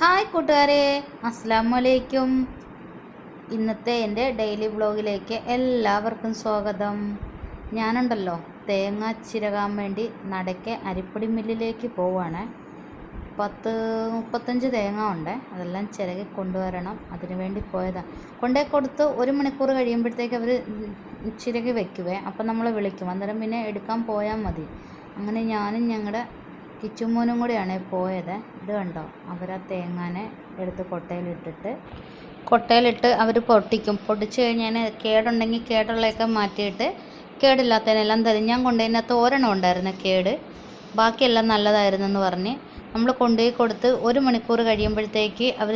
Hi കൂട്ടുകാരെ, അസ്സലാമു അലൈക്കും. ഇന്നത്തെ എൻ്റെ ഡെയിലി വ്ളോഗിലേക്ക് എല്ലാവർക്കും സ്വാഗതം. ഞാനുണ്ടല്ലോ തേങ്ങ ചിരകാൻ വേണ്ടി നടക്കെ അരിപ്പൊടി മില്ലിലേക്ക് പോവാണ്. 35 തേങ്ങ ഉണ്ട്, അതെല്ലാം ചിരകി കൊണ്ടുവരണം. അതിനു വേണ്ടി പോയതാണ്. കൊണ്ടേ കൊടുത്ത് 1 മണിക്കൂർ കഴിയുമ്പോഴത്തേക്ക് അവർ ചിരകി വെക്കുവേ. അപ്പം നമ്മൾ വിളിക്കും, അന്നേരം പിന്നെ എടുക്കാൻ പോയാൽ മതി. അങ്ങനെ ഞാനും ഞങ്ങളുടെ കിച്ചുമോനും കൂടെയാണ് പോയത്. ഇത് കണ്ടോ, അവർ ആ തേങ്ങാനെ എടുത്ത് കൊട്ടയിലിട്ട് അവർ പൊട്ടിക്കും. പൊട്ടിച്ച് കഴിഞ്ഞാൽ കേടുണ്ടെങ്കിൽ കേടുള്ളതൊക്കെ മാറ്റിയിട്ട് കേടില്ലാത്തതിനെല്ലാം തരും. ഞാൻ കൊണ്ടുപോയതിനകത്ത് ഒരെണ്ണം ഉണ്ടായിരുന്നു കേട്, ബാക്കിയെല്ലാം നല്ലതായിരുന്നെന്ന് പറഞ്ഞ് നമ്മൾ കൊണ്ടുപോയി കൊടുത്ത് 1 മണിക്കൂർ കഴിയുമ്പോഴത്തേക്ക് അവർ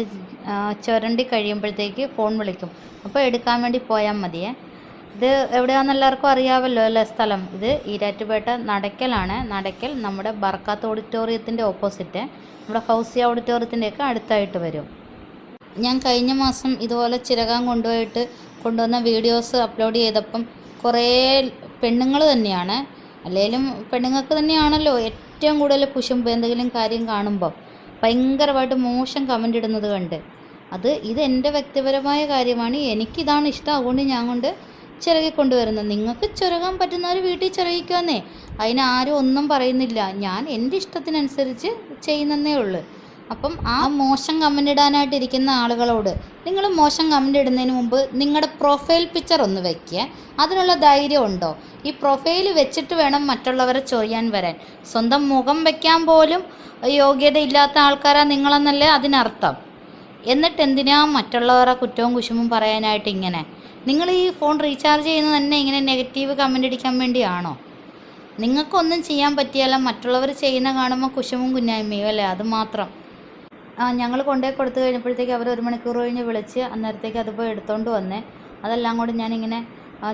ചുരണ്ടി കഴിയുമ്പോഴത്തേക്ക് ഫോൺ വിളിക്കും. അപ്പോൾ എടുക്കാൻ വേണ്ടി പോയാൽ മതിയേ. ഇത് എവിടെയാണെന്ന് എല്ലാവർക്കും അറിയാമല്ലോ അല്ലേ സ്ഥലം. ഇത് ഈരാറ്റുപേട്ട നടക്കലാണ്. നടക്കൽ നമ്മുടെ ബർക്കാത്ത് ഓഡിറ്റോറിയത്തിൻ്റെ ഓപ്പോസിറ്റ്, നമ്മുടെ ഹൗസി ഓഡിറ്റോറിയത്തിൻ്റെയൊക്കെ അടുത്തായിട്ട് വരും. ഞാൻ കഴിഞ്ഞ മാസം ഇതുപോലെ ചിരകാൻ കൊണ്ടുവന്ന വീഡിയോസ് അപ്ലോഡ് ചെയ്തപ്പം കുറേ പെണ്ണുങ്ങൾ തന്നെയാണ്, അല്ലെങ്കിലും പെണ്ണുങ്ങൾക്ക് തന്നെയാണല്ലോ ഏറ്റവും കൂടുതൽ കുശുമ്പ്. എന്തെങ്കിലും കാര്യം കാണുമ്പോൾ ഭയങ്കരമായിട്ട് മോശം കമൻ്റ് ഇടുന്നത് കണ്ട്. ഇത് എൻ്റെ വ്യക്തിപരമായ കാര്യമാണ്, എനിക്കിതാണ് ഇഷ്ടം, അതുകൊണ്ട് ഞാൻ കൊണ്ട് ചിരകിക്കൊണ്ടുവരുന്നത്. നിങ്ങൾക്ക് ചിരകാൻ പറ്റുന്നവർ വീട്ടിൽ ചിരകിക്കുമെന്നേ, അതിനാരും ഒന്നും പറയുന്നില്ല. ഞാൻ എൻ്റെ ഇഷ്ടത്തിനനുസരിച്ച് ചെയ്യുന്നതേ ഉള്ളൂ. അപ്പം ആ മോശം കമൻ്റ് ഇടാനായിട്ടിരിക്കുന്ന ആളുകളോട്, നിങ്ങൾ മോശം കമൻ്റ് ഇടുന്നതിന് മുമ്പ് നിങ്ങളുടെ പ്രൊഫൈൽ പിക്ചർ ഒന്ന് വയ്ക്കുക. അതിനുള്ള ധൈര്യം ഉണ്ടോ? ഈ പ്രൊഫൈൽ വെച്ചിട്ട് വേണം മറ്റുള്ളവരെ ചൊറിയാൻ വരാൻ. സ്വന്തം മുഖം വയ്ക്കാൻ പോലും യോഗ്യതയില്ലാത്ത ആൾക്കാരാണ് നിങ്ങളെന്നല്ലേ അതിനർത്ഥം. എന്നിട്ട് എന്തിനാ മറ്റുള്ളവരെ കുറ്റവും കുശുമ്പും പറയാനായിട്ട് ഇങ്ങനെ? നിങ്ങൾ ഈ ഫോൺ റീചാർജ് ചെയ്യുന്നത് തന്നെ ഇങ്ങനെ നെഗറ്റീവ് കമൻ്റ് അടിക്കാൻ വേണ്ടിയാണോ? നിങ്ങൾക്കൊന്നും ചെയ്യാൻ പറ്റിയാലും മറ്റുള്ളവർ ചെയ്യുന്ന കാണുമ്പോൾ കുശുമ്പും കുന്നായ്മയും അല്ലേ, അത് മാത്രം. ഞങ്ങൾ കൊണ്ടുപോയി കൊടുത്തു കഴിഞ്ഞപ്പോഴത്തേക്ക് അവർ 1 മണിക്കൂർ കഴിഞ്ഞ് വിളിച്ച് അന്നേരത്തേക്ക് അതിപ്പോൾ എടുത്തുകൊണ്ട് വന്നേ. അതെല്ലാം കൂടി ഞാനിങ്ങനെ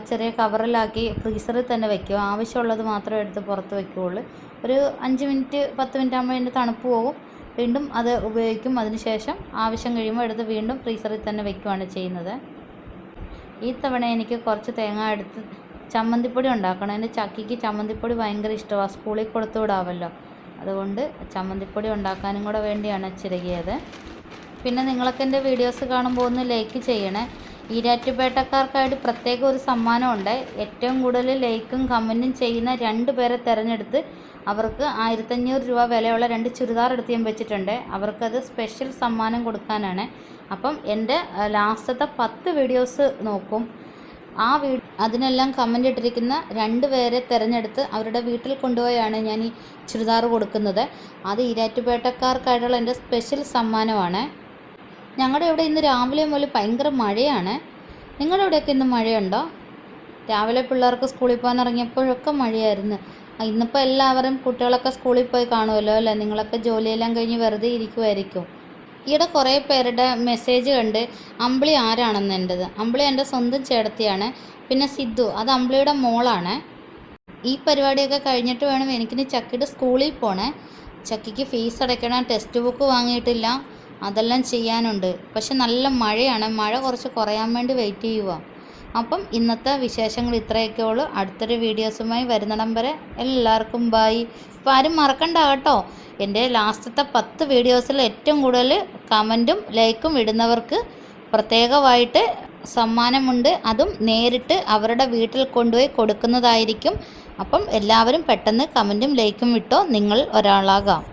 ചെറിയ കവറിലാക്കി ഫ്രീസറിൽ തന്നെ വയ്ക്കും. ആവശ്യമുള്ളത് മാത്രമേ എടുത്ത് പുറത്ത് വയ്ക്കുകയുള്ളൂ. ഒരു 5 മിനിറ്റ് 10 മിനിറ്റ് ആകുമ്പോൾ അതിൻ്റെ തണുപ്പ് പോകും, വീണ്ടും അത് ഉപയോഗിക്കും. അതിനുശേഷം ആവശ്യം കഴിയുമ്പോൾ എടുത്ത് വീണ്ടും ഫ്രീസറിൽ തന്നെ വയ്ക്കുകയാണ് ചെയ്യുന്നത്. ഈ തവണ എനിക്ക് കുറച്ച് തേങ്ങ എടുത്ത് ചമ്മന്തിപ്പൊടി ഉണ്ടാക്കണം. എൻ്റെ ചക്കിക്ക് ചമ്മന്തിപ്പൊടി ഭയങ്കര ഇഷ്ടമാണ്, സ്കൂളിൽ കൊടുത്തു വിടാമല്ലോ. അതുകൊണ്ട് ചമ്മന്തിപ്പൊടി ഉണ്ടാക്കാനും കൂടെ വേണ്ടിയാണ് ചിരകിയത്. പിന്നെ നിങ്ങളൊക്കെ എൻ്റെ വീഡിയോസ് കാണുമ്പോൾ ഒന്ന് ലൈക്ക് ചെയ്യണേ. ഈരാറ്റുപേട്ടക്കാർക്കായിട്ട് പ്രത്യേക ഒരു സമ്മാനമുണ്ട്. ഏറ്റവും കൂടുതൽ ലൈക്കും കമൻറ്റും ചെയ്യുന്ന 2 പേരെ തിരഞ്ഞെടുത്ത് അവർക്ക് 1500 രൂപ വിലയുള്ള 2 ചുരിദാർ എടുത്ത് ഞാൻ വെച്ചിട്ടുണ്ട്. അവർക്കത് സ്പെഷ്യൽ സമ്മാനം കൊടുക്കാനാണ്. അപ്പം എൻ്റെ ലാസ്റ്റത്തെ 10 വീഡിയോസ് നോക്കും. അതിനെല്ലാം കമൻ്റ് ഇട്ടിരിക്കുന്ന 2 പേരെ തിരഞ്ഞെടുത്ത് അവരുടെ വീട്ടിൽ കൊണ്ടുപോയാണ് ഞാൻ ഈ ചുരിദാർ കൊടുക്കുന്നത്. അത് ഈരാറ്റുപേട്ടക്കാർക്കായിട്ടുള്ള എൻ്റെ സ്പെഷ്യൽ സമ്മാനമാണ്. ഞങ്ങളുടെ ഇവിടെ ഇന്ന് രാവിലെ മുതൽ ഭയങ്കര മഴയാണ്. നിങ്ങളുടെ ഇവിടെയൊക്കെ ഇന്ന് മഴയുണ്ടോ? രാവിലെ പിള്ളേർക്ക് സ്കൂളിൽ പോകാൻ ഇറങ്ങിയപ്പോഴൊക്കെ മഴയായിരുന്നു. ഇന്നിപ്പോൾ എല്ലാവരും കുട്ടികളൊക്കെ സ്കൂളിൽ പോയി കാണുമല്ലോ അല്ലേ. നിങ്ങളൊക്കെ ജോലിയെല്ലാം കഴിഞ്ഞ് വെറുതെ ഇരിക്കുമായിരിക്കും. ഈയിടെ കുറേ പേരുടെ മെസ്സേജ് കണ്ട് അമ്പിളി ആരാണെന്ന് എൻ്റെത്. അമ്പിളി എൻ്റെ സ്വന്തം ചേട്ടത്തിയാണ്. പിന്നെ സിദ്ധു, അത് അമ്പിളിയുടെ മോളാണ്. ഈ പരിപാടിയൊക്കെ കഴിഞ്ഞിട്ട് വേണം എനിക്കിനി ചക്കിയുടെ സ്കൂളിൽ പോണേ. ചക്കിക്ക് ഫീസ് അടയ്ക്കണം, ടെക്സ്റ്റ് ബുക്ക് വാങ്ങിയിട്ടില്ല, അതെല്ലാം ചെയ്യാനുണ്ട്. പക്ഷെ നല്ല മഴയാണ്, മഴ കുറച്ച് കുറയാൻ വേണ്ടി വെയിറ്റ് ചെയ്യുക. അപ്പം ഇന്നത്തെ വിശേഷങ്ങൾ ഇത്രയൊക്കെ ഉള്ളൂ. അടുത്തൊരു വീഡിയോസുമായി വരുന്നിടം വരെ എല്ലാവർക്കും ബായ്. ഇപ്പോൾ ആരും മറക്കണ്ട കേട്ടോ, എൻ്റെ ലാസ്റ്റത്തെ 10 വീഡിയോസിൽ ഏറ്റവും കൂടുതൽ കമൻറ്റും ലൈക്കും ഇടുന്നവർക്ക് പ്രത്യേകമായിട്ട് സമ്മാനമുണ്ട്. അതും നേരിട്ട് അവരുടെ വീട്ടിൽ കൊണ്ടുപോയി കൊടുക്കുന്നതായിരിക്കും. അപ്പം എല്ലാവരും പെട്ടെന്ന് കമൻറ്റും ലൈക്കും ഇട്ടോ, നിങ്ങൾ ഒരാളാകാം.